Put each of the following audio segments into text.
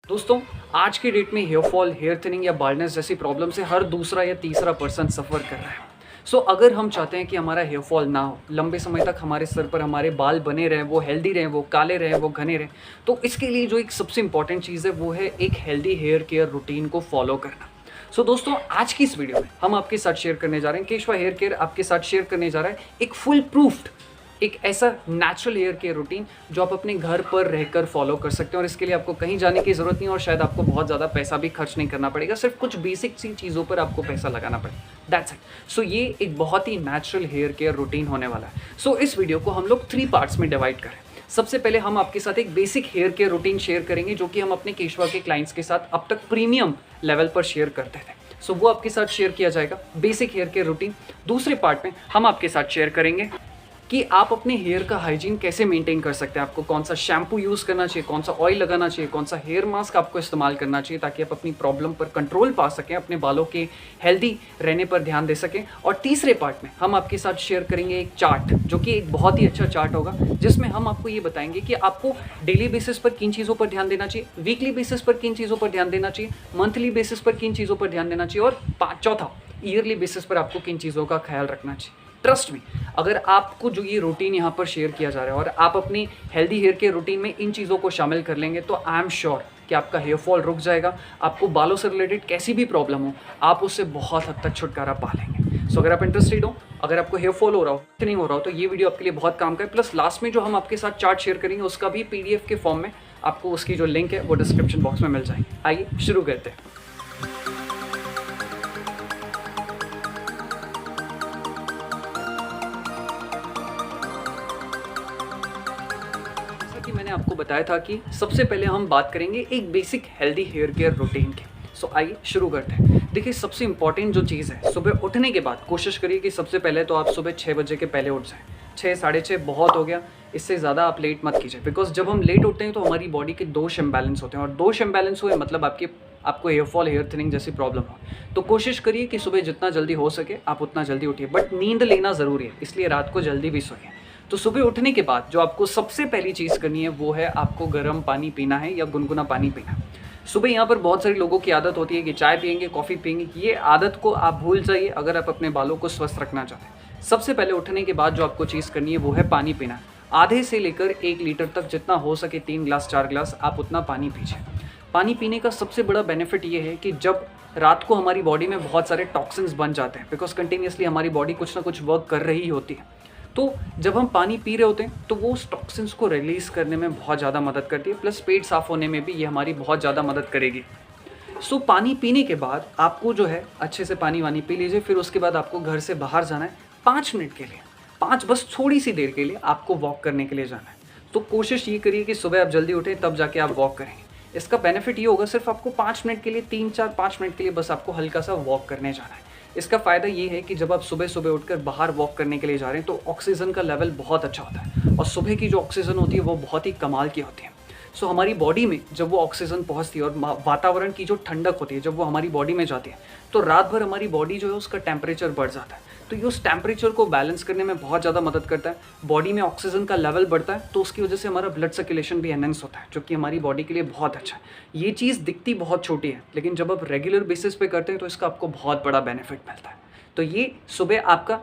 दोस्तों, आज के डेट में हेयर फॉल, हेयर थिनिंग या बाल्डनेस जैसी प्रॉब्लम से हर दूसरा या तीसरा पर्सन सफ़र कर रहा है। अगर हम चाहते हैं कि हमारा हेयर फॉल ना हो, लंबे समय तक हमारे सर पर हमारे बाल बने रहें, वो हेल्दी रहें, वो काले रहें, वो घने रहें, तो इसके लिए जो एक सबसे इम्पॉर्टेंट चीज़ है वो है एक हेल्दी हेयर केयर रूटीन को फॉलो करना। दोस्तों, आज की इस वीडियो में हम आपके साथ शेयर करने जा रहे हैं, केशवा हेयर केयर आपके साथ शेयर करने जा रहा है एक फुल प्रूफ्ड, एक ऐसा नेचुरल हेयर केयर रूटीन जो आप अपने घर पर रहकर फॉलो कर सकते हैं और इसके लिए आपको कहीं जाने की ज़रूरत नहीं और शायद आपको बहुत ज़्यादा पैसा भी खर्च नहीं करना पड़ेगा, सिर्फ कुछ बेसिक सी चीज़ों पर आपको पैसा लगाना पड़ेगा। That's it. ये एक बहुत ही नेचुरल हेयर केयर रूटीन होने वाला है। इस वीडियो को हम लोग 3 पार्ट्स में डिवाइड करें। सबसे पहले हम आपके साथ एक basic hair care routine share करेंगे जो कि हम अपने केशवा के क्लाइंट्स के साथ अब तक प्रीमियम लेवल पर शेयर करते थे। वो आपके साथ शेयर किया जाएगा, बेसिक हेयर केयर रूटीन। दूसरे पार्ट में हम आपके साथ शेयर करेंगे कि आप अपने हेयर का हाइजीन कैसे मेंटेन कर सकते हैं, आपको कौन सा शैम्पू यूज़ करना चाहिए, कौन सा ऑयल लगाना चाहिए, कौन सा हेयर मास्क आपको इस्तेमाल करना चाहिए ताकि आप अपनी प्रॉब्लम पर कंट्रोल पा सकें, अपने बालों के हेल्दी रहने पर ध्यान दे सकें। और तीसरे पार्ट में हम आपके साथ शेयर करेंगे एक चार्ट जो कि एक बहुत ही अच्छा चार्ट होगा जिसमें हम आपको ये बताएंगे कि आपको डेली बेसिस पर किन चीज़ों पर ध्यान देना चाहिए, वीकली बेसिस पर किन चीज़ों पर ध्यान देना चाहिए, मंथली बेसिस पर किन चीज़ों पर ध्यान देना चाहिए और चौथा ईयरली बेसिस पर आपको किन चीज़ों का ख्याल रखना चाहिए। ट्रस्ट मी, अगर आपको जो ये रूटीन यहाँ पर शेयर किया जा रहा है और आप अपनी हेल्दी हेयर केयर रूटीन में इन चीज़ों को शामिल कर लेंगे तो आई एम श्योर कि आपका हेयर फॉल रुक जाएगा। आपको बालों से रिलेटेड कैसी भी प्रॉब्लम हो, आप उससे बहुत हद तक छुटकारा पा लेंगे। अगर आप इंटरेस्टेड हो, अगर आपको हेयर फॉल हो रहा हो, नहीं हो रहा हो, तो ये वीडियो आपके लिए बहुत काम का है। प्लस लास्ट में जो हम आपके साथ चार्ट शेयर करेंगे उसका भी PDF के फॉर्म में आपको उसकी जो लिंक है वो डिस्क्रिप्शन बॉक्स में मिल जाएगी। आइए शुरू करते हैं। कि मैंने आपको बताया था कि सबसे पहले हम बात करेंगे एक basic healthy hair care routine की। आइए शुरू करते हैं। देखिए, सबसे इंपॉर्टेंट जो चीज़ है, सुबह उठने के बाद कोशिश करिए कि सबसे पहले तो आप सुबह 6 बजे के पहले उठ जाएं। 6 साढ़े 6 बहुत हो गया, इससे ज़्यादा आप लेट मत कीजिए, बिकॉज जब हम लेट उठते हैं तो हमारी बॉडी के दोष इम्बैलेंस होते हैं और दोष इम्बैलेंस हुए मतलब आपको हेयर फॉल, हेयर थिनिंग जैसी प्रॉब्लम हो। तो कोशिश करिए कि सुबह जितना जल्दी हो सके आप उतना जल्दी उठिए, बट नींद लेना ज़रूरी है, इसलिए रात को जल्दी भी सोइए। सुबह उठने के बाद जो आपको सबसे पहली चीज़ करनी है वो है आपको गर्म पानी पीना है या गुनगुना पानी पीना। सुबह यहाँ पर बहुत सारे लोगों की आदत होती है कि चाय पियेंगे, कॉफ़ी पियेंगे। ये आदत को आप भूल जाइए अगर आप अपने बालों को स्वस्थ रखना चाहते हैं। सबसे पहले उठने के बाद जो आपको चीज़ करनी है वो है पानी पीना। आधे से लेकर 1 लीटर तक जितना हो सके 3 ग्लास 4 ग्लास आप उतना पानी पीजिए। पानी पीने का सबसे बड़ा बेनिफिट ये है कि जब रात को हमारी बॉडी में बहुत सारे टॉक्सिन्स बन जाते हैं, बिकॉज कंटिन्यूसली हमारी बॉडी कुछ ना कुछ वर्क कर रही होती है, तो जब हम पानी पी रहे होते हैं तो वो उस टॉक्सिन्स को रिलीज़ करने में बहुत ज़्यादा मदद करती है। प्लस पेट साफ़ होने में भी ये हमारी बहुत ज़्यादा मदद करेगी। पानी पीने के बाद आपको जो है अच्छे से पानी वानी पी लीजिए। फिर उसके बाद आपको घर से बाहर जाना है 5 मिनट के लिए, बस थोड़ी सी देर के लिए आपको वॉक करने के लिए जाना है। तो कोशिश ये करिए कि सुबह आप जल्दी उठें तब जाके आप वॉक करेंगे। इसका बेनिफिट ये होगा, सिर्फ आपको 5 मिनट के लिए 3-4-5 मिनट के लिए बस आपको हल्का सा वॉक करने जाना है। इसका फ़ायदा ये है कि जब आप सुबह सुबह उठकर बाहर वॉक करने के लिए जा रहे हैं तो ऑक्सीजन का लेवल बहुत अच्छा होता है और सुबह की जो ऑक्सीजन होती है वो बहुत ही कमाल की होती है। हमारी बॉडी में जब वो ऑक्सीजन पहुंचती है और वातावरण की जो ठंडक होती है जब वो हमारी बॉडी में जाती है तो रात भर हमारी बॉडी जो है उसका टेम्परेचर बढ़ जाता है। तो ये उस टेम्परेचर को बैलेंस करने में बहुत ज़्यादा मदद करता है। बॉडी में ऑक्सीजन का लेवल बढ़ता है तो उसकी वजह से हमारा ब्लड सर्कुलेशन भी एनहेंस होता है, जो कि हमारी बॉडी के लिए बहुत अच्छा है। ये चीज़ दिखती बहुत छोटी है, लेकिन जब आप रेगुलर बेसिस पे करते हैं तो इसका आपको बहुत बड़ा बेनिफिट मिलता है। तो ये सुबह आपका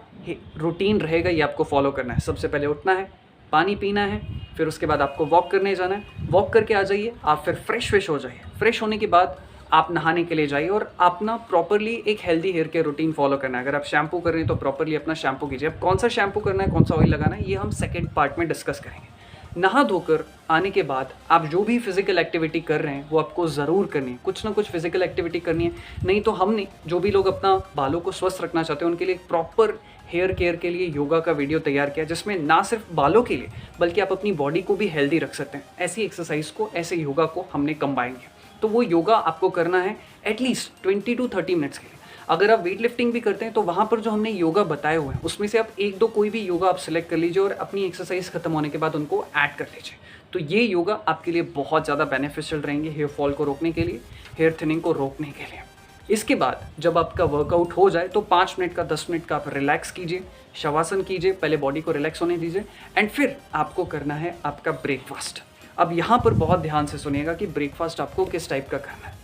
रूटीन रहेगा, ये आपको फॉलो करना है। सबसे पहले उठना है, पानी पीना है, फिर उसके बाद आपको वॉक करने जाना है। वॉक करके आ जाइए, आप फिर फ्रेश हो जाइए। फ्रेश होने के बाद आप नहाने के लिए जाइए और अपना प्रॉपरली एक healthy hair care routine follow करना है। अगर आप शैम्पू कर रहे हैं तो प्रॉपरली अपना शैम्पू कीजिए। अब कौन सा शैम्पू करना है, कौन सा ऑयल लगाना है, ये हम सेकेंड पार्ट में डिस्कस करेंगे। नहा धोकर आने के बाद आप जो भी फिजिकल एक्टिविटी कर रहे हैं वो आपको ज़रूर करनी है। कुछ ना कुछ फिजिकल एक्टिविटी करनी है, नहीं तो हमने जो भी लोग अपना बालों को स्वस्थ रखना चाहते हैं उनके लिए प्रॉपर हेयर केयर के लिए योगा का वीडियो तैयार किया, जिसमें ना सिर्फ बालों के लिए बल्कि आप अपनी बॉडी को भी हेल्दी रख सकते हैं। ऐसी एक्सरसाइज को, ऐसे योगा को हमने कंबाइन किया। तो वो योगा आपको करना है एटलीस्ट 20 to 30 मिनट्स के लिए। अगर आप वेट लिफ्टिंग भी करते हैं तो वहाँ पर जो हमने योगा बताए हुए हैं उसमें से आप 1-2 कोई भी योगा आप सिलेक्ट कर लीजिए और अपनी एक्सरसाइज खत्म होने के बाद उनको ऐड कर लीजिए। तो ये योगा आपके लिए बहुत ज़्यादा बेनिफिशियल रहेंगे हेयर फॉल को रोकने के लिए, हेयर थिनिंग को रोकने के लिए। इसके बाद जब आपका वर्कआउट हो जाए तो 5 मिनट का 10 मिनट का आप रिलैक्स कीजिए, शवासन कीजिए, पहले बॉडी को रिलैक्स होने दीजिए एंड फिर आपको करना है आपका ब्रेकफास्ट। अब यहाँ पर बहुत ध्यान से सुनिएगा कि ब्रेकफास्ट आपको किस टाइप का करना है।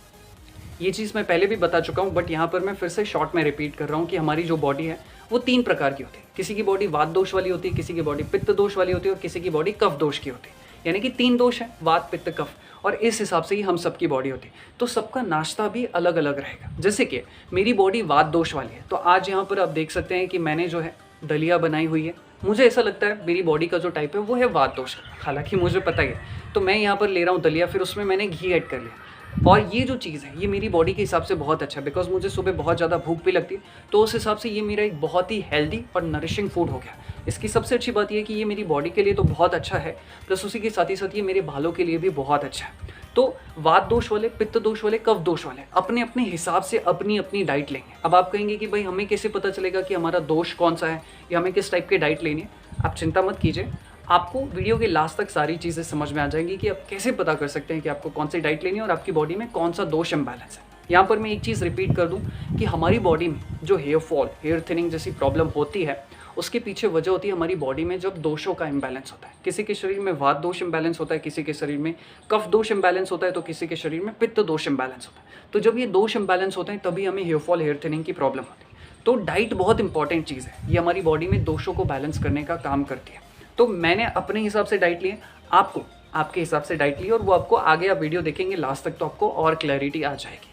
ये चीज़ मैं पहले भी बता चुका हूँ, बट यहाँ पर मैं फिर से शॉर्ट में रिपीट कर रहा हूँ कि हमारी जो बॉडी है वो 3 प्रकार की होती है। किसी की बॉडी वात दोष वाली होती है, किसी की बॉडी पित्त दोष वाली होती है और किसी की बॉडी कफ दोष की होती है। यानी कि 3 दोष है, वात पित्त कफ, और इस हिसाब से ही हम सबकी बॉडी होती है। तो सबका नाश्ता भी अलग अलग रहेगा। जैसे कि मेरी बॉडी वात दोष वाली है, तो आज यहाँ पर आप देख सकते हैं कि मैंने जो है दलिया बनाई हुई है। मुझे ऐसा लगता है मेरी बॉडी का जो टाइप है वो है वात दोष का, हालांकि मुझे पता ही है। तो मैं यहाँ पर ले रहा हूँ दलिया, फिर उसमें मैंने घी ऐड कर लिया, और ये जो चीज़ है ये मेरी बॉडी के हिसाब से बहुत अच्छा है, बिकॉज मुझे सुबह बहुत ज़्यादा भूख भी लगती है। तो उस हिसाब से ये मेरा एक बहुत ही हेल्दी और नरिशिंग फूड हो गया। इसकी सबसे अच्छी बात ये है कि ये मेरी बॉडी के लिए तो बहुत अच्छा है, प्लस उसी के साथ ही साथ ये मेरे बालों के लिए भी बहुत अच्छा है। तो वात दोष वाले, पित्त दोष वाले, कफ दोष वाले अपने अपने हिसाब से अपनी अपनी डाइट लेंगे। अब आप कहेंगे कि भाई हमें कैसे पता चलेगा कि हमारा दोष कौन सा है या हमें किस टाइप की डाइट लेनी है। आप चिंता मत कीजिए, आपको वीडियो के लास्ट तक सारी चीज़ें समझ में आ जाएंगी कि आप कैसे पता कर सकते हैं कि आपको कौन सी डाइट लेनी है और आपकी बॉडी में कौन सा दोष इम्बैलेंस है। यहाँ पर मैं एक चीज़ रिपीट कर दूँ कि हमारी बॉडी में जो हेयर फॉल, हेयर थिनिंग जैसी प्रॉब्लम होती है, उसके पीछे वजह होती है हमारी बॉडी में जब दोषों का इम्बैलेंस होता है। किसी के शरीर में वात दोष इम्बैलेंस होता है, किसी के शरीर में कफ दोष इम्बैलेंस होता है, तो किसी के शरीर में पित्त दोष इम्बैलेंस होता है। तो जब ये दोष इम्बैलेंस होते हैं तभी हमें हेयर फॉल, हेयर थिनिंग की प्रॉब्लम होती है। तो डाइट बहुत इंपॉर्टेंट चीज़ है, ये हमारी बॉडी में दोषों को बैलेंस करने का काम करती है। तो मैंने अपने हिसाब से डाइट ली है, आपको आपके हिसाब से डाइट ली, और वो आपको आगे आप वीडियो देखेंगे लास्ट तक तो आपको और क्लैरिटी आ जाएगी।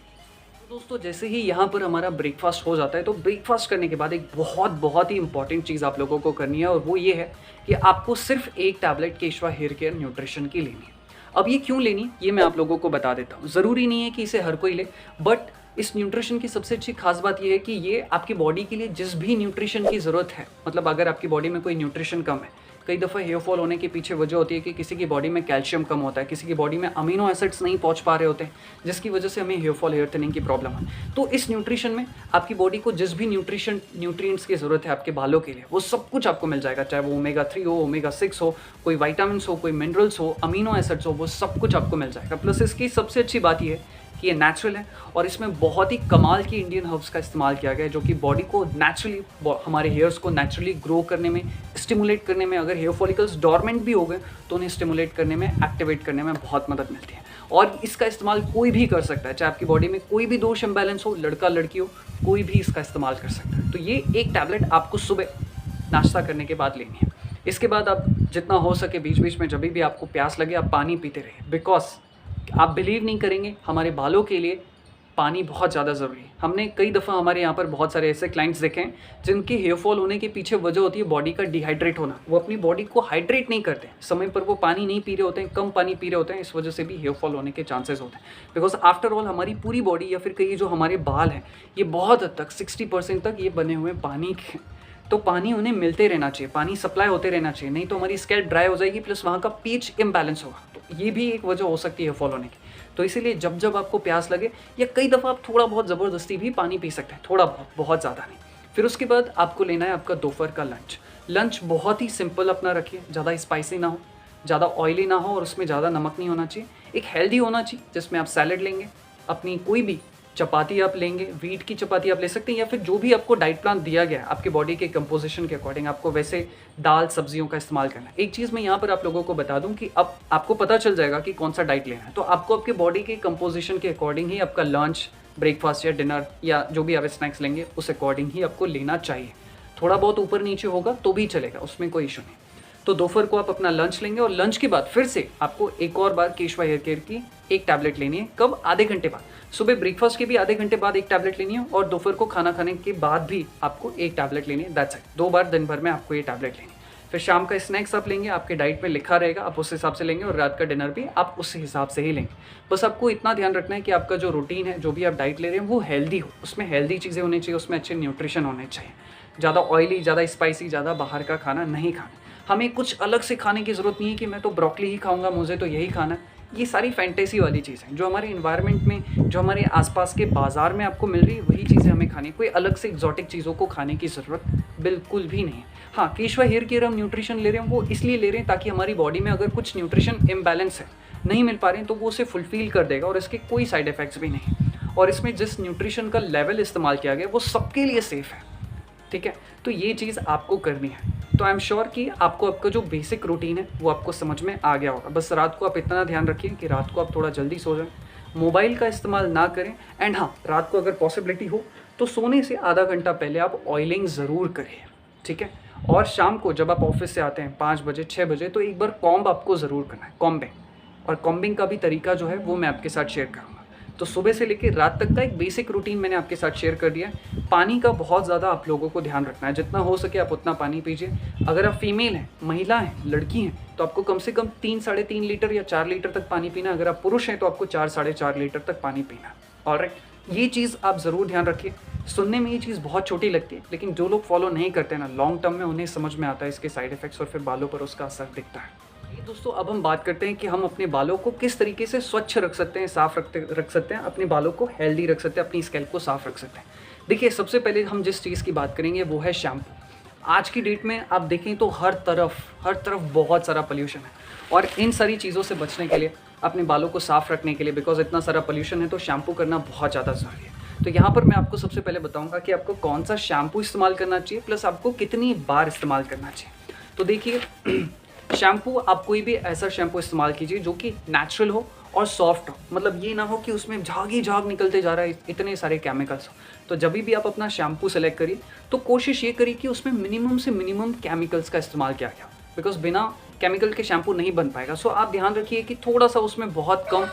तो दोस्तों जैसे ही यहाँ पर हमारा ब्रेकफास्ट हो जाता है, तो ब्रेकफास्ट करने के बाद एक बहुत ही इंपॉर्टेंट चीज़ आप लोगों को करनी है, और वो ये है कि आपको सिर्फ एक टैबलेट केशवा हेयर केयर न्यूट्रिशन की लेनी है। अब ये क्यों लेनी ये मैं आप लोगों को बता देता हूँ। ज़रूरी नहीं है कि इसे हर कोई ले, बट इस न्यूट्रिशन की सबसे अच्छी खास बात यह है कि ये आपकी बॉडी के लिए जिस भी न्यूट्रिशन की ज़रूरत है, मतलब अगर आपकी बॉडी में कोई न्यूट्रिशन कम है, कई दफ़ा हेयर फॉल होने के पीछे वजह होती है कि किसी की बॉडी में कैल्शियम कम होता है, किसी की बॉडी में अमीनो एसिड्स नहीं पहुंच पा रहे होते हैं, जिसकी वजह से हमें हेयर फॉल, हेयर थिनिंग की प्रॉब्लम है। तो इस न्यूट्रिशन में आपकी बॉडी को जिस भी न्यूट्रिएंट्स की ज़रूरत है आपके बालों के लिए, वो सब कुछ आपको मिल जाएगा। चाहे वो ओमेगा 3 हो, ओमेगा 6 हो, कोई वाइटामिन्स हो, कोई मिनरल्स हो, अमीनो एसिड्स हो, वो सब कुछ आपको मिल जाएगा। प्लस इसकी सबसे अच्छी बात ये है कि ये नेचुरल है, और इसमें बहुत ही कमाल की इंडियन हर्ब्स का इस्तेमाल किया गया है, जो कि बॉडी को नेचुरली, हमारे हेयर्स को नेचुरली ग्रो करने में, स्टिमुलेट करने में, अगर हेयर फॉलिकल्स डॉर्मेंट भी हो गए तो उन्हें स्टिमुलेट करने में, एक्टिवेट करने में बहुत मदद मिलती है। और इसका इस्तेमाल कोई भी कर सकता है, चाहे आपकी बॉडी में कोई भी दोष इम्बैलेंस हो, लड़का लड़की हो, कोई भी इसका इस्तेमाल कर सकता है। तो ये एक टैबलेट आपको सुबह नाश्ता करने के बाद लेनी है। इसके बाद आप जितना हो सके बीच बीच में जब भी आपको प्यास लगे आप पानी पीते रहिए, बिकॉज आप बिलीव नहीं करेंगे, हमारे बालों के लिए पानी बहुत ज़्यादा ज़रूरी है। हमने कई दफ़ा हमारे यहाँ पर बहुत सारे ऐसे क्लाइंट्स देखे हैं जिनके हेयर फॉल होने के पीछे वजह होती है बॉडी का डिहाइड्रेट होना। वो अपनी बॉडी को हाइड्रेट नहीं करते, समय पर वो पानी नहीं पी रहे होते हैं, कम पानी पी रहे होते हैं, इस वजह से भी हेयर फॉल होने के चांसेस होते हैं। बिकॉज आफ्टर ऑल हमारी पूरी बॉडी या फिर कहीं जो हमारे बाल हैं, ये बहुत हद तक 60% तक ये बने हुए पानी के, तो पानी उन्हें मिलते रहना चाहिए, पानी सप्लाई होते रहना चाहिए, नहीं तो हमारी स्कैल्प ड्राई हो जाएगी, प्लस वहाँ का पीच इम्बैलेंस होगा। तो ये भी एक वजह हो सकती है फॉल होने की। तो इसीलिए जब जब आपको प्यास लगे, या कई दफ़ा आप थोड़ा बहुत ज़बरदस्ती भी पानी पी सकते हैं, थोड़ा बहुत, बहुत ज़्यादा नहीं। फिर उसके बाद आपको लेना है आपका दोपहर का लंच बहुत ही सिंपल अपना रखिए, ज़्यादा स्पाइसी ना हो, ज़्यादा ऑयली ना हो, और उसमें ज़्यादा नमक नहीं होना चाहिए। एक हेल्दी होना चाहिए जिसमें आप सैलड लेंगे, अपनी कोई भी चपाती आप लेंगे, वीट की चपाती आप ले सकते हैं, या फिर जो भी आपको डाइट प्लान दिया गया है आपके बॉडी के कंपोजिशन के अकॉर्डिंग आपको वैसे दाल सब्जियों का इस्तेमाल करना है। एक चीज़ मैं यहाँ पर आप लोगों को बता दूं कि अब आपको पता चल जाएगा कि कौन सा डाइट लेना है, तो आपको आपके बॉडी के कंपोजिशन के अकॉर्डिंग ही आपका लंच, ब्रेकफास्ट या डिनर या जो भी आप स्नैक्स लेंगे उस अकॉर्डिंग ही आपको लेना चाहिए। थोड़ा बहुत ऊपर नीचे होगा तो भी चलेगा, उसमें कोई इशू नहीं। तो दोपहर को आप अपना लंच लेंगे, और लंच के बाद फिर से आपको एक और बार केशवा हेयर केयर की एक टैबलेट लेनी है। कब? आधे घंटे बाद। सुबह ब्रेकफास्ट के भी आधे घंटे बाद एक टैबलेट लेनी है, और दोपहर को खाना खाने के बाद भी आपको एक टैबलेट लेनी है। That's it. 2 बार दिन भर में आपको ये टैबलेट लेनी है। फिर शाम का स्नैक्स आप लेंगे, आपके डाइट में लिखा रहेगा, आप उस हिसाब से लेंगे, और रात का डिनर भी आप उस हिसाब से ही लेंगे। बस आपको इतना ध्यान रखना है कि आपका जो रूटीन है, जो भी आप डाइट ले रहे हैं, वो हेल्दी हो, उसमें हेल्दी चीज़ें होनी चाहिए, उसमें अच्छे न्यूट्रिशन होने चाहिए। ज़्यादा ऑयली, ज़्यादा स्पाइसी, ज़्यादा बाहर का खाना नहीं खाना। हमें कुछ अलग से खाने की ज़रूरत नहीं है कि मैं तो ब्रोकली ही खाऊंगा, मुझे तो यही खाना है। ये सारी फैंटेसी वाली चीज़ें जो हमारे इन्वायरमेंट में, जो हमारे आसपास के बाज़ार में आपको मिल रही है, वही चीज़ें हमें खानी है। कोई अलग से एक्जॉटिक चीज़ों को खाने की ज़रूरत बिल्कुल भी नहीं है। हाँ, केशवा हेयर केयर हम न्यूट्रिशन ले रहे हैं, वो इसलिए ले रहे हैं ताकि हमारी बॉडी में अगर कुछ न्यूट्रिशन इम्बैलेंस है, नहीं मिल पा रहे हैं, तो वो उसे फुलफिल कर देगा, और इसके कोई साइड इफ़ेक्ट्स भी नहीं। और इसमें जिस न्यूट्रिशन का लेवल इस्तेमाल किया गया वो सबके लिए सेफ़ है। ठीक है। तो ये चीज़ आपको करनी है। तो आई एम श्योर कि आपको आपका जो बेसिक रूटीन है वो आपको समझ में आ गया होगा। बस रात को आप इतना ध्यान रखिए कि रात को आप थोड़ा जल्दी सो जाएं, मोबाइल का इस्तेमाल ना करें, एंड हाँ, रात को अगर पॉसिबिलिटी हो तो सोने से आधा घंटा पहले आप ऑयलिंग ज़रूर करें, ठीक है। और शाम को जब आप ऑफिस से आते हैं 5 बजे 6 बजे, तो एक बार कॉम्ब आपको ज़रूर करना है, कॉम्बिंग। और कॉम्बिंग का भी तरीका जो है वो मैं आपके साथ शेयर करूँगा। तो सुबह से लेकर रात तक का एक बेसिक रूटीन मैंने आपके साथ शेयर कर दिया है। पानी का बहुत ज़्यादा आप लोगों को ध्यान रखना है, जितना हो सके आप उतना पानी पीजिए। अगर आप फीमेल हैं, महिला हैं, लड़की हैं, तो आपको कम से कम 3-3.5 लीटर या 4 लीटर तक पानी पीना। अगर आप पुरुष हैं तो आपको 4-4.5 लीटर तक पानी पीना। ऑलराइट, ये चीज़ आप ज़रूर ध्यान रखिए। सुनने में ये चीज़ बहुत छोटी लगती है, लेकिन जो लोग फॉलो नहीं करते ना, लॉन्ग टर्म में उन्हें समझ में आता है इसके साइड इफ़ेक्ट्स, और फिर बालों पर उसका असर दिखता है। दोस्तों, अब हम बात करते हैं कि हम अपने बालों को किस तरीके से स्वच्छ रख सकते हैं, साफ रख सकते हैं, अपने बालों को हेल्दी रख सकते हैं, अपनी स्कैल्प को साफ रख सकते हैं। देखिए, सबसे पहले हम जिस चीज़ की बात करेंगे वो है शैम्पू। आज की डेट में आप देखें तो हर तरफ बहुत सारा पोल्यूशन है, और इन सारी चीज़ों से बचने के लिए, अपने बालों को साफ रखने के लिए, बिकॉज इतना सारा पोल्यूशन है, तो शैम्पू करना बहुत ज़्यादा ज़रूरी है। तो यहाँ पर मैं आपको सबसे पहले बताऊँगा कि आपको कौन सा शैम्पू इस्तेमाल करना चाहिए, प्लस आपको कितनी बार इस्तेमाल करना चाहिए। तो देखिए, शैम्पू, आप कोई भी ऐसा शैम्पू इस्तेमाल कीजिए जो कि नेचुरल हो और सॉफ्ट हो। मतलब ये ना हो कि उसमें झाग ही झाग निकलते जा रहा है, इतने सारे केमिकल्स हो। तो जब भी आप अपना शैम्पू सेलेक्ट करिए तो कोशिश ये करिए कि उसमें मिनिमम से मिनिमम केमिकल्स का इस्तेमाल किया गया, बिकॉज बिना केमिकल के शैम्पू नहीं बन पाएगा। सो आप ध्यान रखिए कि थोड़ा सा उसमें बहुत कम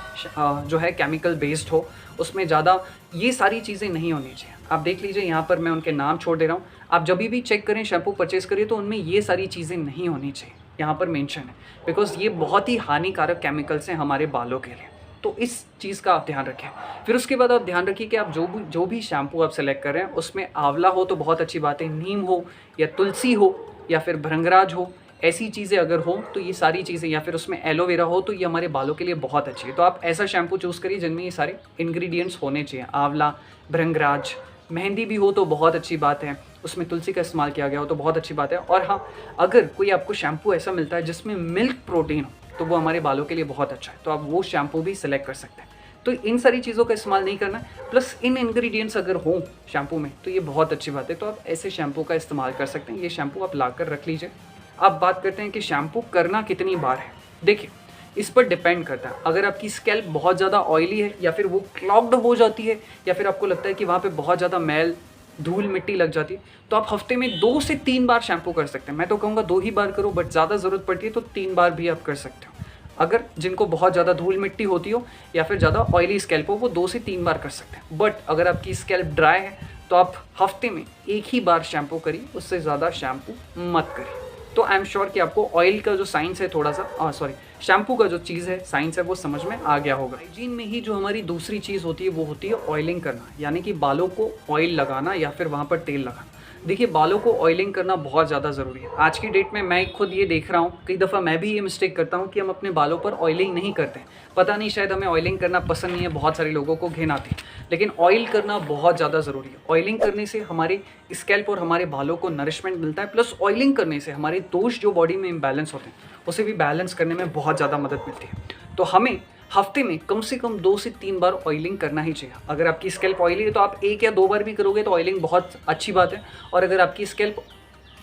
जो है केमिकल बेस्ड हो, उसमें ज़्यादा ये सारी चीज़ें नहीं होनी चाहिए। आप देख लीजिए, यहाँ पर मैं उनके नाम छोड़ दे रहा हूँ। आप जब भी चेक करें, शैम्पू परचेज़ करिए, तो उनमें ये सारी चीज़ें नहीं होनी चाहिए, यहाँ पर मेंशन है, बिकॉज ये बहुत ही हानिकारक केमिकल्स हैं हमारे बालों के लिए। तो इस चीज़ का आप ध्यान रखें। फिर उसके बाद आप ध्यान रखिए कि आप जो भी शैम्पू आप सेलेक्ट कर रहे हैं उसमें आंवला हो तो बहुत अच्छी बात है, नीम हो या तुलसी हो या फिर भृंगराज हो, ऐसी चीज़ें अगर हो तो ये सारी चीज़ें, या फिर उसमें एलोवेरा हो, तो ये हमारे बालों के लिए बहुत अच्छी है। तो आप ऐसा शैम्पू चूज़ करिए जिनमें ये सारे इंग्रेडिएंट्स होने चाहिए। आंवला, भृंगराज, मेहंदी भी हो तो बहुत अच्छी बात है, उसमें तुलसी का इस्तेमाल किया गया हो तो बहुत अच्छी बात है। और हाँ, अगर कोई आपको शैम्पू ऐसा मिलता है जिसमें मिल्क प्रोटीन हो तो वो हमारे बालों के लिए बहुत अच्छा है, तो आप वो शैम्पू भी सिलेक्ट कर सकते हैं। तो इन सारी चीज़ों का इस्तेमाल नहीं करना है, प्लस इन इंग्रेडिएंट्स अगर हों शैम्पू में तो ये बहुत अच्छी बात है। तो आप ऐसे शैम्पू का इस्तेमाल कर सकते हैं। ये शैम्पू आप लाकर रख लीजिए। अब बात करते हैं कि शैम्पू करना कितनी बार है। देखिए, इस पर डिपेंड करता है। अगर आपकी स्कैल्प बहुत ज़्यादा ऑयली है, या फिर वो क्लॉग्ड हो जाती है, या फिर आपको लगता है कि वहाँ पे बहुत ज़्यादा मैल, धूल मिट्टी लग जाती है, तो आप हफ्ते में 2 से 3 बार शैम्पू कर सकते हैं। मैं तो कहूँगा 2 ही बार करो, बट ज़्यादा ज़रूरत पड़ती है तो 3 बार भी आप कर सकते हो। अगर जिनको बहुत ज़्यादा धूल मिट्टी होती हो या फिर ज़्यादा ऑयली स्कैल्प हो, वो 2 से 3 बार कर सकते हैं। बट अगर आपकी स्कैल्प ड्राई है तो आप हफ्ते में 1 ही बार शैम्पू करिए, उससे ज़्यादा शैम्पू मत करिए। तो आई एम श्योर कि आपको ऑयल का जो साइंस है थोड़ा सा शैम्पू का जो चीज़ है, साइंस है, वो समझ में आ गया होगा। हाइजीन में ही जो हमारी दूसरी चीज़ होती है वो होती है ऑयलिंग करना, यानी कि बालों को ऑयल लगाना या फिर वहाँ पर तेल लगाना। देखिए, बालों को ऑयलिंग करना बहुत ज़्यादा ज़रूरी है। आज की डेट में मैं खुद ये देख रहा हूँ, कई दफ़ा मैं भी ये मिस्टेक करता हूँ कि हम अपने बालों पर ऑयलिंग नहीं करते। पता नहीं, शायद हमें ऑयलिंग करना पसंद नहीं है, बहुत सारे लोगों को घिन आती है, लेकिन ऑयल करना बहुत ज़्यादा ज़रूरी है। ऑयलिंग करने से हमारे स्कैल्प और हमारे बालों को नरिशमेंट मिलता है, प्लस ऑयलिंग करने से हमारे दोष जो बॉडी में इम्बैलेंस होते हैं उसे भी बैलेंस करने में बहुत ज़्यादा मदद मिलती है। तो हमें हफ्ते में कम से कम 2 से 3 बार ऑयलिंग करना ही चाहिए। अगर आपकी स्कैल्प ऑयली है तो आप 1 या 2 बार भी करोगे तो ऑयलिंग बहुत अच्छी बात है, और अगर आपकी स्कैल्प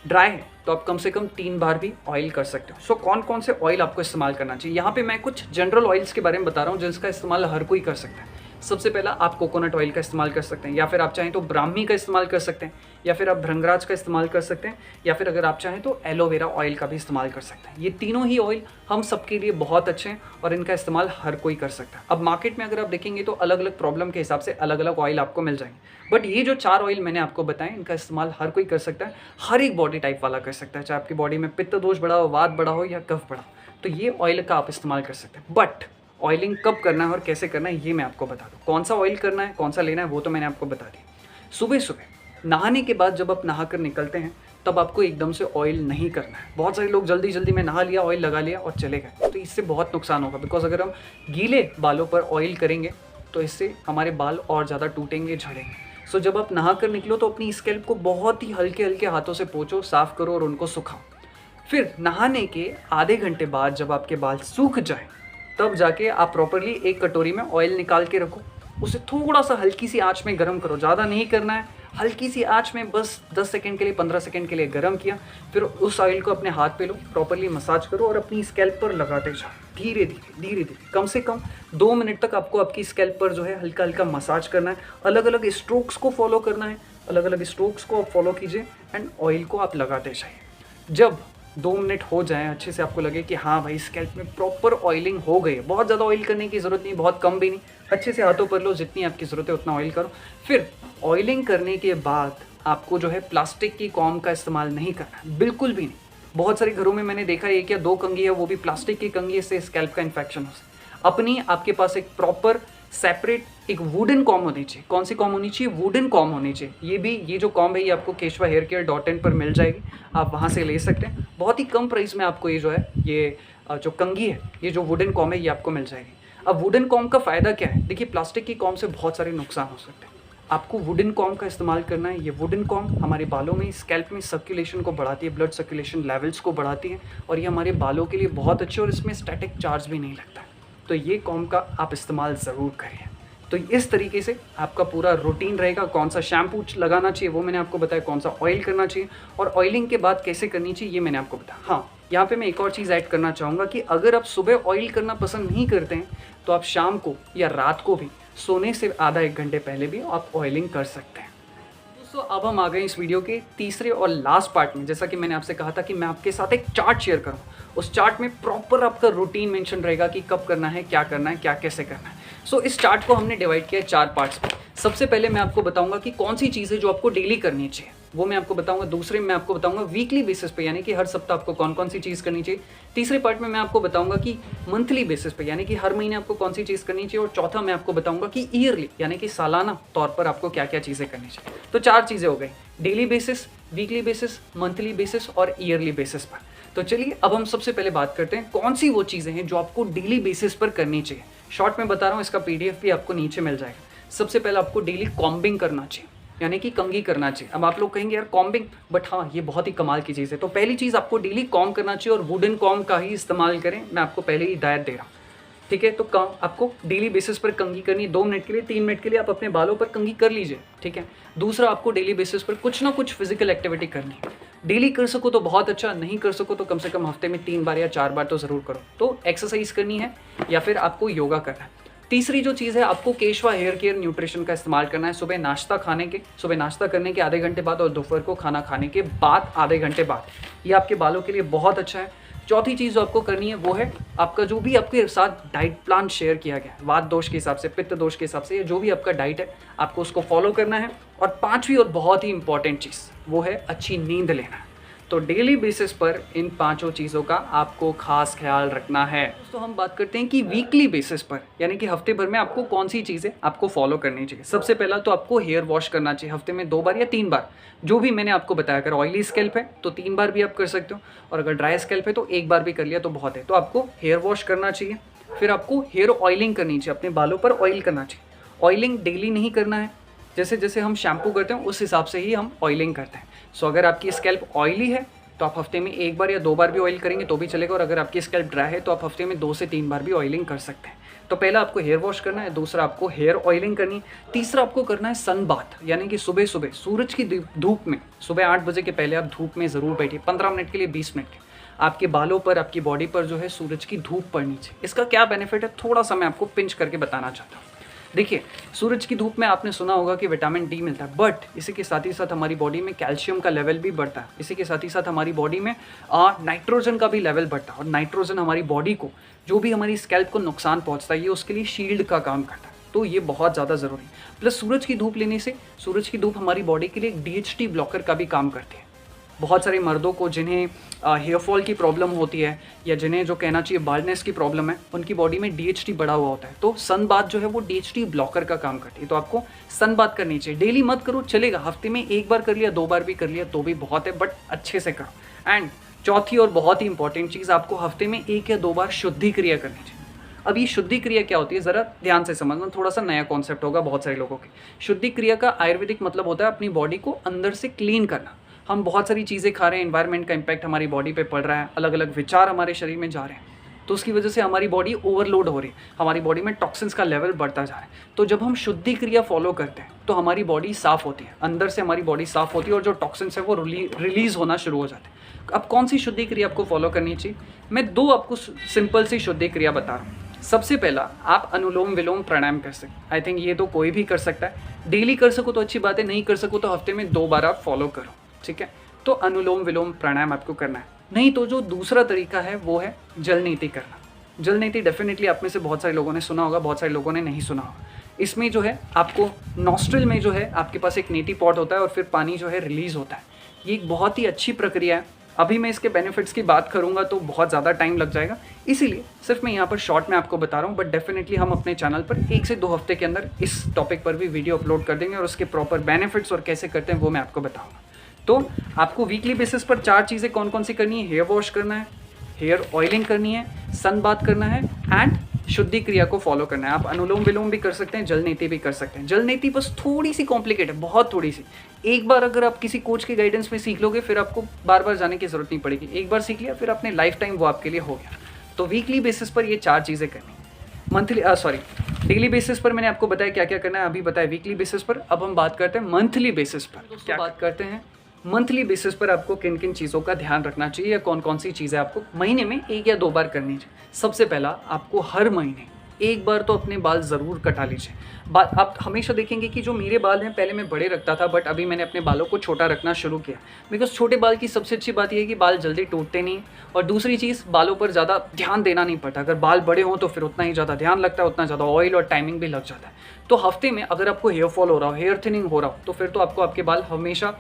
ड्राई है तो आप कम से कम 3 बार भी ऑयल कर सकते हो। सो कौन कौन से ऑयल आपको इस्तेमाल करना चाहिए, यहाँ पे मैं कुछ जनरल ऑयल्स के बारे में बता रहा हूँ जिसका इस्तेमाल हर कोई कर सकता है। सबसे पहला, आप कोकोनट ऑयल का इस्तेमाल कर सकते हैं, या फिर आप चाहें तो ब्राह्मी का इस्तेमाल कर सकते हैं, या फिर आप भृंगराज का इस्तेमाल कर सकते हैं, या फिर अगर आप चाहें तो एलोवेरा ऑयल का भी इस्तेमाल कर सकते हैं। ये तीनों ही ऑयल हम सबके लिए बहुत अच्छे हैं और इनका इस्तेमाल हर कोई कर सकता है। अब मार्केट में अगर आप देखेंगे तो अलग अलग प्रॉब्लम के हिसाब से अलग अलग ऑयल आपको मिल जाएंगे, बट ये जो 4 ऑयल मैंने आपको बताएं, इनका इस्तेमाल हर कोई कर सकता है, हर एक बॉडी टाइप वाला कर सकता है, चाहे आपकी बॉडी में पित्त दोष बढ़ा हो, वात बढ़ा हो या कफ बढ़ा हो, तो ये ऑयल का आप इस्तेमाल कर सकते हैं। बट ऑयलिंग कब करना है और कैसे करना है ये मैं आपको बता दूँ। कौन सा ऑयल करना है, कौन सा लेना है, वो तो मैंने आपको बता दिया। सुबह सुबह नहाने के बाद जब आप नहा कर निकलते हैं तब आपको एकदम से ऑयल नहीं करना है। बहुत सारे लोग जल्दी जल्दी में नहा लिया, ऑयल लगा लिया और चले गए, तो इससे बहुत नुकसान होगा। बिकॉज अगर हम गीले बालों पर ऑयल करेंगे तो इससे हमारे बाल और ज़्यादा टूटेंगे, झड़ेंगे। सो जब आप नहा कर निकलो तो अपनी स्कैल्प को बहुत ही हल्के हल्के हाथों से पोंछो, साफ़ करो और उनको सुखाओ। फिर नहाने के आधे घंटे बाद जब आपके बाल सूख जाए तब जाके आप प्रॉपरली एक कटोरी में ऑयल निकाल के रखो, उसे थोड़ा सा हल्की सी आंच में गर्म करो, ज़्यादा नहीं करना है, हल्की सी आँच में बस 10 सेकंड के लिए, 15 सेकंड के लिए गर्म किया, फिर उस ऑयल को अपने हाथ पे लो, प्रॉपर्ली मसाज करो और अपनी स्कैल्प पर लगाते जाओ, धीरे धीरे धीरे धीरे, कम से कम 2 मिनट तक आपको आपकी स्कैल्प पर जो है हल्का हल्का मसाज करना है। अलग अलग स्ट्रोक्स को फॉलो करना है, अलग अलग स्ट्रोक्स को आप फॉलो कीजिए एंड ऑयल को आप लगाते जाइए। जब 2 मिनट हो जाएं, अच्छे से आपको लगे कि हाँ भाई स्कैल्प में प्रॉपर ऑयलिंग हो गई है, बहुत ज़्यादा ऑयल करने की ज़रूरत नहीं, बहुत कम भी नहीं, अच्छे से हाथों पर लो, जितनी आपकी ज़रूरत है उतना ऑयल करो। फिर ऑयलिंग करने के बाद आपको जो है प्लास्टिक की कॉम्ब का इस्तेमाल नहीं करना, बिल्कुल भी नहीं। बहुत सारे घरों में मैंने देखा है क्या 2 कंघी है, वो भी प्लास्टिक की कंघी से स्कैल्प का इन्फेक्शन हो सकता है। अपनी आपके पास एक प्रॉपर सेपरेट एक वुडन कॉम्ब होनी चाहिए। कौन सी कॉम्ब होनी चाहिए? वुडन कॉम्ब होनी चाहिए। ये जो कॉम्ब है ये आपको keshvahaircare.in पर मिल जाएगी, आप वहाँ से ले सकते हैं। बहुत ही कम प्राइस में आपको ये जो है ये जो कंघी है, ये जो वुडन कॉम्ब है ये आपको मिल जाएगी। अब वुडन कॉम्ब का फ़ायदा क्या है? देखिए प्लास्टिक की कॉम्ब से बहुत सारे नुकसान हो सकते हैं, आपको वुडन कॉम्ब का इस्तेमाल करना है। ये वुडन कॉम्ब हमारे बालों में, स्कैल्प में सर्कुलेशन को बढ़ाती है, ब्लड सर्कुलेशन लेवल्स को बढ़ाती है और ये हमारे बालों के लिए बहुत अच्छी, और इसमें स्टैटिक चार्ज भी नहीं लगता है। तो ये कॉम्ब का आप इस्तेमाल ज़रूर करिए। तो इस तरीके से आपका पूरा रूटीन रहेगा। कौन सा शैम्पू लगाना चाहिए वो मैंने आपको बताया, कौन सा ऑयल करना चाहिए और ऑयलिंग के बाद कैसे करनी चाहिए ये मैंने आपको बताया। हाँ, यहाँ पे मैं एक और चीज़ ऐड करना चाहूँगा कि अगर आप सुबह ऑयल करना पसंद नहीं करते हैं तो आप शाम को या रात को भी सोने से आधा 1 घंटे पहले भी आप ऑयलिंग कर सकते हैं। दोस्तों अब हम आ गए इस वीडियो के तीसरे और लास्ट पार्ट में। जैसा कि मैंने आपसे कहा था कि मैं आपके साथ एक चार्ट शेयर करूँ, उस चार्ट में प्रॉपर आपका रूटीन मेंशन रहेगा कि कब करना है, क्या करना है, क्या कैसे करना है। सो इस चार्ट को हमने डिवाइड किया है 4 पार्ट्स में। सबसे पहले मैं आपको बताऊंगा कि कौन सी चीज़ें जो आपको डेली करनी चाहिए वो मैं आपको बताऊंगा। दूसरे में मैं आपको बताऊंगा वीकली बेसिस पे, यानी कि हर सप्ताह आपको कौन कौन सी चीज़ करनी चाहिए। तीसरे पार्ट में मैं आपको बताऊंगा कि मंथली बेसिस पे, यानी कि हर महीने आपको कौन सी चीज़ करनी चाहिए। और चौथा मैं आपको बताऊंगा कि ईयरली, यानी कि सालाना तौर पर आपको क्या क्या चीज़ें करनी चाहिए। तो 4 चीज़ें हो गई, daily basis, weekly basis, monthly basis और ईयरली बेसिस पर। तो चलिए अब हम सबसे पहले बात करते हैं कौन सी वो चीज़ें हैं जो आपको डेली बेसिस पर करनी चाहिए। शॉर्ट में बता रहा हूँ, इसका PDF भी आपको नीचे मिल जाएगा। सबसे पहले आपको डेली कॉम्बिंग करना चाहिए, यानी कि कंघी करना चाहिए। अब आप लोग कहेंगे यार कॉम्बिंग, बट हाँ ये बहुत ही कमाल की चीज़ है। तो पहली चीज़ आपको डेली कॉम्ब करना चाहिए और वुडन कॉम्ब का ही इस्तेमाल करें, मैं आपको पहले ही हिदायत दे रहा हूँ। ठीक है, तो आपको डेली बेसिस पर कंघी करनी है। 2 मिनट के लिए, 3 मिनट के लिए आप अपने बालों पर कंघी कर लीजिए। ठीक है, दूसरा आपको डेली बेसिस पर कुछ ना कुछ फिजिकल एक्टिविटी करनी है। डेली कर सको तो बहुत अच्छा, नहीं कर सको तो कम से कम हफ्ते में 3 बार या 4 बार तो ज़रूर करो। तो एक्सरसाइज करनी है या फिर आपको योगा करना है। तीसरी जो चीज़ है, आपको केशवा हेयर केयर न्यूट्रिशन का इस्तेमाल करना है। सुबह नाश्ता करने के आधे घंटे बाद और दोपहर को खाना खाने के बाद आधे घंटे बाद, ये आपके बालों के लिए बहुत अच्छा है। चौथी चीज़ जो आपको करनी है वो है आपका जो भी आपके साथ डाइट प्लान शेयर किया गया है, वात दोष के हिसाब से, पित्त दोष के हिसाब से, जो भी आपका डाइट है आपको उसको फॉलो करना है। और 5वीं और बहुत ही इंपॉर्टेंट चीज़ वो है अच्छी नींद लेना। तो डेली बेसिस पर इन 5 चीज़ों का आपको खास ख्याल रखना है। तो हम बात करते हैं कि वीकली बेसिस पर, यानी कि हफ्ते भर में आपको कौन सी चीज़ें आपको फॉलो करनी चाहिए। सबसे पहला तो आपको हेयर वॉश करना चाहिए हफ्ते में 2 बार या 3 बार, जो भी मैंने आपको बताया। अगर ऑयली स्कैल्प है तो 3 बार भी आप कर सकते हो, और अगर ड्राई स्कैल्प है तो 1 बार भी कर लिया तो बहुत है। तो आपको हेयर वॉश करना चाहिए। फिर आपको हेयर ऑयलिंग करनी चाहिए, अपने बालों पर ऑयल करना चाहिए। ऑयलिंग डेली नहीं करना है, जैसे जैसे हम शैम्पू करते हैं उस हिसाब से ही हम ऑयलिंग करते हैं। सो अगर आपकी स्कैल्प ऑयली है तो आप हफ्ते में 1 बार या 2 बार भी ऑयल करेंगे तो भी चलेगा, और अगर आपकी स्कैल्प ड्राई है तो आप हफ्ते में 2 से 3 बार भी ऑयलिंग कर सकते हैं। तो पहला आपको हेयर वॉश करना है, दूसरा आपको हेयर ऑयलिंग करनी है, तीसरा आपको करना है सन बाथ, यानी कि सुबह सुबह सूरज की धूप में, सुबह 8 बजे के पहले आप धूप में ज़रूर बैठिए, 15 मिनट के लिए, 20 मिनट के। आपके बालों पर, आपकी बॉडी पर जो है सूरज की धूप पड़नी चाहिए। इसका क्या बेनिफिट है थोड़ा सा मैं आपको पिंच करके बताना चाहता हूँ। देखिए, सूरज की धूप में आपने सुना होगा कि विटामिन डी मिलता है, बट इसी के साथ ही साथ हमारी बॉडी में कैल्शियम का लेवल भी बढ़ता है। इसी के साथ ही साथ हमारी बॉडी में नाइट्रोजन का भी लेवल बढ़ता है, और नाइट्रोजन हमारी बॉडी को, जो भी हमारी स्कैल्प को नुकसान पहुंचता है, ये उसके लिए शील्ड का काम करता है। तो ये बहुत ज़्यादा ज़रूरी है। प्लस सूरज की धूप लेने से, सूरज की धूप हमारी बॉडी के लिए DHT ब्लॉकर का भी काम करती है। बहुत सारे मर्दों को जिन्हें हेयर फॉल की प्रॉब्लम होती है, या जिन्हें जो कहना चाहिए बाल्डनेस की प्रॉब्लम है, उनकी बॉडी में DHT बढ़ा हुआ होता है। तो सन बाथ जो है वो DHT ब्लॉकर का काम करती है। तो आपको सन बाथ करनी चाहिए। डेली मत करो, चलेगा, हफ्ते में 1 बार कर लिया, 2 बार भी कर लिया तो भी बहुत है, बट अच्छे से करो। एंड चौथी और बहुत ही इंपॉर्टेंट चीज़, आपको हफ्ते में 1 या 2 बार शुद्धि क्रिया करनी चाहिए। अब ये शुद्धि क्रिया क्या होती है, ज़रा ध्यान से समझना, थोड़ा सा नया कॉन्सेप्ट होगा बहुत सारे लोगों के। शुद्धि क्रिया का आयुर्वेदिक मतलब होता है अपनी बॉडी को अंदर से क्लीन करना। हम बहुत सारी चीज़ें खा रहे हैं, एनवायरनमेंट का इम्पैक्ट हमारी बॉडी पे पड़ रहा है, अलग अलग विचार हमारे शरीर में जा रहे हैं, तो उसकी वजह से हमारी बॉडी ओवरलोड हो रही है, हमारी बॉडी में टॉक्सिन्स का लेवल बढ़ता जा रहा है। तो जब हम शुद्धि क्रिया फॉलो करते हैं तो हमारी बॉडी साफ़ होती है, अंदर से हमारी बॉडी साफ़ होती है और जो टॉक्सिन्स है वो रिलीज़ होना शुरू हो जाते हैं। अब कौन सी शुद्धि क्रिया आपको फॉलो करनी चाहिए? मैं 2 आपको सिंपल सी शुद्धि क्रिया बता रहा हूँ। सबसे पहला, आप अनुलोम विलोम प्राणायाम कर सकते हैं। आई थिंक ये तो कोई भी कर सकता है। डेली कर सको तो अच्छी बात है, नहीं कर सको तो हफ्ते में 2 बार आप फॉलो करो, ठीक है। तो अनुलोम विलोम प्राणायाम आपको करना है। नहीं तो जो दूसरा तरीका है वो है जल नीति करना। जल नीति डेफिनेटली आप में से बहुत सारे लोगों ने सुना होगा, बहुत सारे लोगों ने नहीं सुना होगा। इसमें जो है आपको नॉस्ट्रिल में जो है आपके पास एक नीति पॉट होता है और फिर पानी जो है रिलीज़ होता है। ये एक बहुत ही अच्छी प्रक्रिया है। अभी मैं इसके बेनिफिट्स की बात करूंगा तो बहुत ज़्यादा टाइम लग जाएगा, इसीलिए सिर्फ मैं यहाँ पर शॉर्ट में आपको बता रहा हूँ। बट डेफिनेटली हम अपने चैनल पर 1 से 2 हफ्ते के अंदर इस टॉपिक पर भी वीडियो अपलोड कर देंगे और उसके प्रॉपर बेनिफिट्स और कैसे करते हैं वो मैं आपको बताऊँगा। तो आपको वीकली बेसिस पर 4 चीज़ें कौन कौन सी करनी है? हेयर वॉश करना है, हेयर ऑयलिंग करनी है, सन बाथ करना है एंड शुद्धि क्रिया को फॉलो करना है। आप अनुलोम विलोम भी कर सकते हैं, जल नीति भी कर सकते हैं। जल नीति बस थोड़ी सी कॉम्प्लिकेट है, बहुत थोड़ी सी। एक बार अगर आप किसी कोच के गाइडेंस में सीख लोगे फिर आपको बार बार जाने की जरूरत नहीं पड़ेगी। एक बार सीख लिया फिर अपने लाइफ टाइम वो आपके लिए हो गया। तो वीकली बेसिस पर ये 4 चीज़ें करनी। डेली बेसिस पर मैंने आपको बताया क्या क्या करना है, अभी बताया वीकली बेसिस पर। अब हम बात करते हैं मंथली बेसिस पर। क्या बात करते हैं मंथली बेसिस पर आपको किन किन चीज़ों का ध्यान रखना चाहिए या कौन कौन सी चीज़ें आपको महीने में 1 या 2 बार करनी चाहिए। सबसे पहला, आपको हर महीने 1 बार तो अपने बाल ज़रूर कटा लीजिए। आप हमेशा देखेंगे कि जो मेरे बाल हैं पहले मैं बड़े रखता था, बट अभी मैंने अपने बालों को छोटा रखना शुरू किया। बिकॉज छोटे बाल की सबसे अच्छी बात यह है कि बाल जल्दी टूटते नहीं, और दूसरी चीज़ बालों पर ज़्यादा ध्यान देना नहीं पड़ता। अगर बाल बड़े हों तो फिर उतना ही ज़्यादा ध्यान लगता है, उतना ज़्यादा ऑयल और टाइमिंग भी लग जाता है। तो हफ्ते में अगर आपको हेयर फॉल हो रहा हो, हेयर थिनिंग हो रहा हो, तो फिर तो आपको आपके बाल हमेशा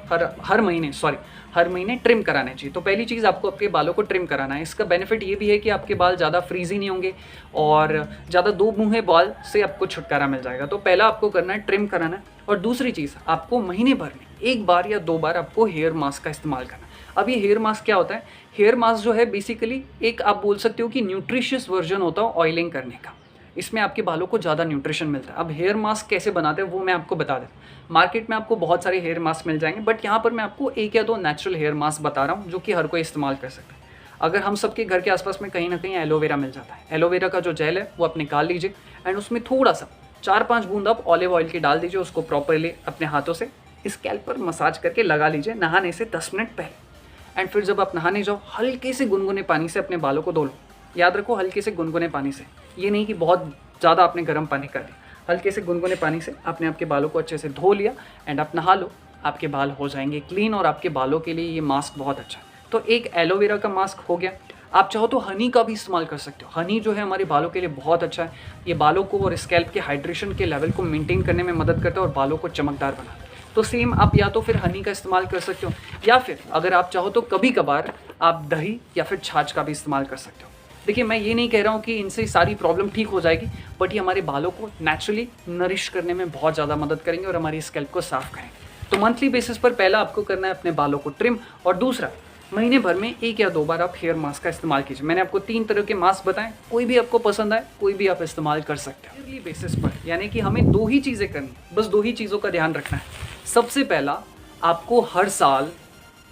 हर महीने ट्रिम कराने चाहिए। तो पहली चीज़, आपको आपके बालों को ट्रिम कराना है। इसका बेनिफिट ये भी है कि आपके बाल ज़्यादा फ्रीजी नहीं होंगे और ज़्यादा 2 मुँहे बाल से आपको छुटकारा मिल जाएगा। तो पहला आपको करना है ट्रिम कराना है। और दूसरी चीज़, आपको महीने भर में 1 बार या 2 बार आपको हेयर मास्क का इस्तेमाल करना है। अब ये हेयर मास्क क्या होता है? हेयर मास्क जो है बेसिकली एक आप बोल सकते हो कि न्यूट्रिशियस वर्जन होता है ऑयलिंग करने का। इसमें आपके बालों को ज़्यादा न्यूट्रिशन मिलता है। अब हेयर मास्क कैसे बनाते हैं वो मैं आपको बता देता हूँ। मार्केट में आपको बहुत सारे हेयर मास्क मिल जाएंगे, बट यहाँ पर मैं आपको 1 या 2 नेचुरल हेयर मास्क बता रहा हूँ जो कि हर कोई इस्तेमाल कर सकता है। अगर हम सबके घर के आसपास में कहीं ना कहीं एलोवेरा मिल जाता है, एलोवेरा का जो जेल है वो आप निकाल लीजिए एंड उसमें थोड़ा सा 4-5 बूंद आप ऑलिव ऑयल की डाल दीजिए। उसको प्रॉपरली अपने हाथों से स्कैल्प पर मसाज करके लगा लीजिए नहाने से 10 मिनट पहले। एंड फिर जब आप नहाने जाओ, हल्के से गुनगुने पानी से अपने बालों को धो लो। याद रखो, हल्के से गुनगुने पानी से, ये नहीं कि बहुत ज़्यादा आपने गर्म पानी कर दिया। हल्के से गुनगुने पानी से आपने आपके बालों को अच्छे से धो लिया एंड आप नहा लो, आपके बाल हो जाएंगे क्लीन। और आपके बालों के लिए ये मास्क बहुत अच्छा है। तो एक एलोवेरा का मास्क हो गया। आप चाहो तो हनी का भी इस्तेमाल कर सकते हो। हनी जो है हमारे बालों के लिए बहुत अच्छा है। ये बालों को और स्कैल्प के हाइड्रेशन के लेवल को मेंटेन करने में मदद करता है और बालों को चमकदार बनाता है। तो सेम आप या तो फिर हनी का इस्तेमाल कर सकते हो, या फिर अगर आप चाहो तो कभी कभार आप दही या फिर छाछ का भी इस्तेमाल कर सकते हो। देखिए, मैं ये नहीं कह रहा हूँ कि इनसे सारी प्रॉब्लम ठीक हो जाएगी, बट ये हमारे बालों को नेचुरली नरिश करने में बहुत ज़्यादा मदद करेंगे और हमारी स्कैल्प को साफ करेंगे। तो मंथली बेसिस पर पहला आपको करना है अपने बालों को ट्रिम, और दूसरा महीने भर में 1 या 2 बार आप हेयर मास्क का इस्तेमाल कीजिए। मैंने आपको 3 तरह के मास्क बताएं, कोई भी आपको पसंद आए कोई भी आप इस्तेमाल कर सकते हैं। ईयरली बेसिस पर, यानी कि हमें 2 ही चीज़ें करनी, बस 2 ही चीज़ों का ध्यान रखना है। सबसे पहला, आपको हर साल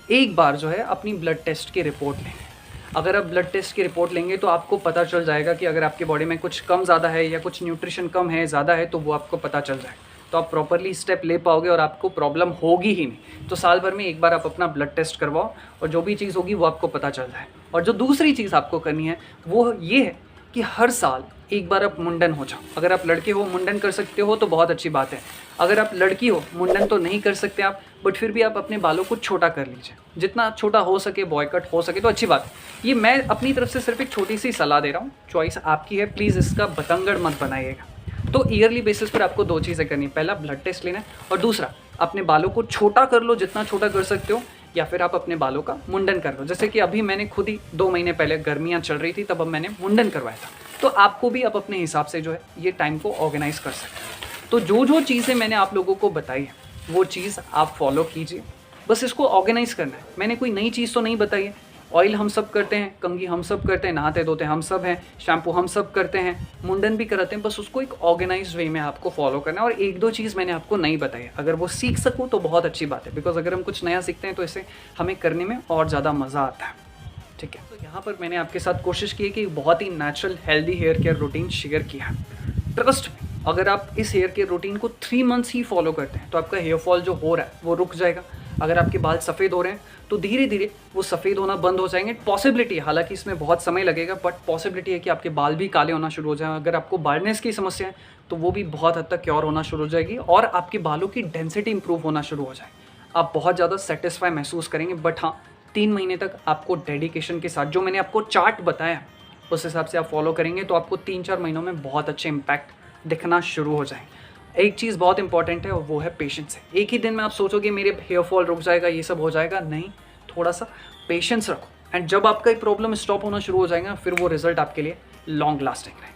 1 बार जो है अपनी ब्लड टेस्ट की रिपोर्ट लेनी है। अगर आप ब्लड टेस्ट की रिपोर्ट लेंगे तो आपको पता चल जाएगा कि अगर आपके बॉडी में कुछ कम ज़्यादा है या कुछ न्यूट्रिशन कम है ज़्यादा है, तो वो आपको पता चल जाएगा। तो आप प्रॉपरली स्टेप ले पाओगे और आपको प्रॉब्लम होगी ही नहीं। तो साल भर में 1 बार आप अपना ब्लड टेस्ट करवाओ और जो भी चीज़ होगी वो आपको पता चल जाए। और जो दूसरी चीज़ आपको करनी है वो ये है कि हर साल 1 बार आप मुंडन हो जाओ। अगर आप लड़के हो मुंडन कर सकते हो तो बहुत अच्छी बात है। अगर आप लड़की हो मुंडन तो नहीं कर सकते आप, बट फिर भी आप अपने बालों को छोटा कर लीजिए, जितना छोटा हो सके, बॉय कट हो सके तो अच्छी बात है। ये मैं अपनी तरफ से सिर्फ एक छोटी सी सलाह दे रहा हूँ, चॉइस आपकी है, प्लीज़ इसका बतंगड़ मत बनाइएगा। तो ईयरली बेसिस पर आपको 2 चीज़ें करनी है, पहला ब्लड टेस्ट लेना है और दूसरा अपने बालों को छोटा कर लो जितना छोटा कर सकते हो, या फिर आप अपने बालों का मुंडन कर लो। जैसे कि अभी मैंने खुद ही 2 महीने पहले, गर्मियाँ चल रही थी तब अब मैंने मुंडन करवाया था। तो आपको भी आप अपने हिसाब से जो है ये टाइम को ऑर्गेनाइज कर सकते हैं। तो जो चीज़ें मैंने आप लोगों को बताई है वो चीज़ आप फॉलो कीजिए, बस इसको ऑर्गेनाइज करना है। मैंने कोई नई चीज़ तो नहीं बताई है। ऑयल हम सब करते हैं, कंघी हम सब करते हैं, नहाते धोते हम सब हैं, शैम्पू हम सब करते हैं, मुंडन भी कराते हैं, बस उसको एक ऑर्गेनाइज्ड वे में आपको फॉलो करना है। और 1-2 चीज़ मैंने आपको नहीं बताई है, अगर वो सीख सकूँ तो बहुत अच्छी बात है। बिकॉज अगर हम कुछ नया सीखते हैं तो इसे हमें करने में और ज़्यादा मज़ा आता है। ठीक है, तो यहाँ पर मैंने आपके साथ कोशिश की है कि बहुत ही natural healthy hair care routine share किया है। ट्रस्ट में अगर आप इस हेयर केयर रूटीन को 3 मंथ्स ही फॉलो करते हैं तो आपका हेयर फॉल जो हो रहा है वो रुक जाएगा। अगर आपके बाल सफ़ेद हो रहे हैं तो धीरे धीरे वो सफ़ेद होना बंद हो जाएंगे। पॉसिबिलिटी, हालांकि इसमें बहुत समय लगेगा, बट पॉसिबिलिटी है कि आपके बाल भी काले होना शुरू हो जाए। अगर आपको बाल्डनेस की समस्या है तो वो भी बहुत हद तक क्योर होना शुरू हो जाएगी और आपके बालों की डेंसिटी इंप्रूव होना शुरू हो जाए। आप बहुत ज़्यादा सेटिस्फाई महसूस करेंगे। बट हाँ, 3 महीने तक आपको डेडिकेशन के साथ जो मैंने आपको चार्ट बताया उस हिसाब से आप फॉलो करेंगे तो आपको 3-4 महीनों में बहुत अच्छे इम्पैक्ट दिखना शुरू हो जाए। एक चीज़ बहुत इंपॉर्टेंट है और वो है पेशेंस है। एक ही दिन में आप सोचोगे मेरे हेयर फॉल रुक जाएगा, ये सब हो जाएगा, नहीं, थोड़ा सा पेशेंस रखो। एंड जब आपका ये प्रॉब्लम स्टॉप होना शुरू हो जाएगा फिर वो रिजल्ट आपके लिए लॉन्ग लास्टिंग रहे।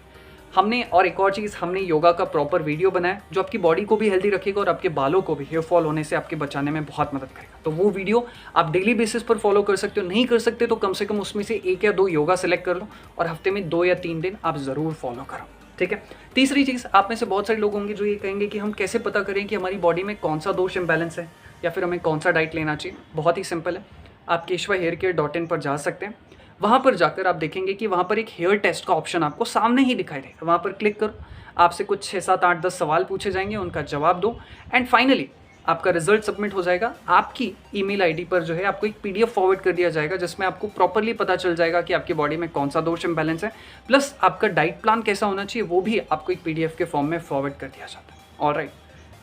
हमने और एक और चीज़, हमने योगा का प्रॉपर वीडियो बनाया जो आपकी बॉडी को भी हेल्दी रखेगा और आपके बालों को भी हेयर फॉल होने से आपके बचाने में बहुत मदद करेगा। तो वो वीडियो आप डेली बेसिस पर फॉलो कर सकते हो। नहीं कर सकते तो कम से कम उसमें से 1 या 2 योगा सेलेक्ट कर लो और हफ्ते में 2 या 3 दिन आप ज़रूर फॉलो करो, ठीक है। तीसरी चीज़, आप में से बहुत सारे लोग होंगे जो ये कहेंगे कि हम कैसे पता करें कि हमारी बॉडी में कौन सा दोष इम्बैलेंस है या फिर हमें कौन सा डाइट लेना चाहिए। बहुत ही सिंपल है, आप keshvahaircare.in पर जा सकते हैं। वहाँ पर जाकर आप देखेंगे कि वहाँ पर एक हेयर टेस्ट का ऑप्शन आपको सामने ही दिखाई देगा। वहाँ पर क्लिक करो, आपसे कुछ 6, 7, 8, 10 सवाल पूछे जाएंगे, उनका जवाब दो एंड फाइनली आपका रिजल्ट सबमिट हो जाएगा। आपकी ईमेल आईडी पर जो है आपको एक पीडीएफ फॉरवर्ड कर दिया जाएगा जिसमें आपको प्रॉपरली पता चल जाएगा कि आपकी बॉडी में कौन सा दोष इम्बैलेंस है, प्लस आपका डाइट प्लान कैसा होना चाहिए वो भी आपको एक पीडीएफ के फॉर्म में फॉरवर्ड कर दिया जाता है। ऑलराइट,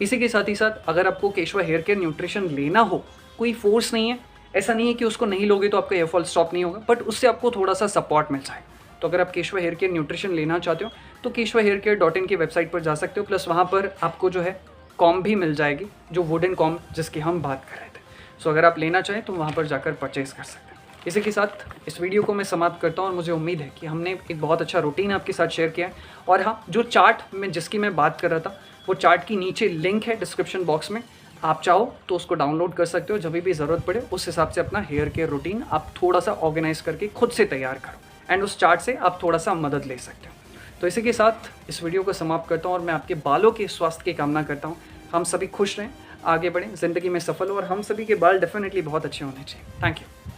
इसी के साथ ही साथ अगर आपको केशवा हेयर केयर न्यूट्रिशन लेना हो, कोई फोर्स नहीं है, ऐसा नहीं है कि उसको नहीं लोगे तो आपका हेयर फॉल स्टॉप नहीं होगा, बट उससे आपको थोड़ा सा सपोर्ट मिल जाएगा। तो अगर आप केशवा हेयर केयर न्यूट्रिशन लेना चाहते हो तो keshvahaircare.in की वेबसाइट पर जा सकते हो। प्लस वहाँ पर आपको जो है कॉम भी मिल जाएगी, जो वुडन कॉम जिसकी हम बात कर रहे थे। सो अगर आप लेना चाहें तो वहाँ पर जाकर परचेज़ कर सकते हैं। इसी के साथ इस वीडियो को मैं समाप्त करता हूँ और मुझे उम्मीद है कि हमने एक बहुत अच्छा रूटीन आपके साथ शेयर किया है। और हाँ, जो चार्ट में जिसकी मैं बात कर रहा था वो चार्ट की नीचे लिंक है डिस्क्रिप्शन बॉक्स में, आप चाहो तो उसको डाउनलोड कर सकते हो। जब भी ज़रूरत पड़े उस हिसाब से अपना हेयर केयर रूटीन आप थोड़ा सा ऑर्गेनाइज करके खुद से तैयार करो एंड उस चार्ट से आप थोड़ा सा मदद ले सकते हो। तो इसी के साथ इस वीडियो को समाप्त करता हूँ और मैं आपके बालों के स्वास्थ्य की कामना करता हूँ। हम सभी खुश रहें, आगे बढ़ें, ज़िंदगी में सफल हो और हम सभी के बाल डेफिनेटली बहुत अच्छे होने चाहिए। Thank you.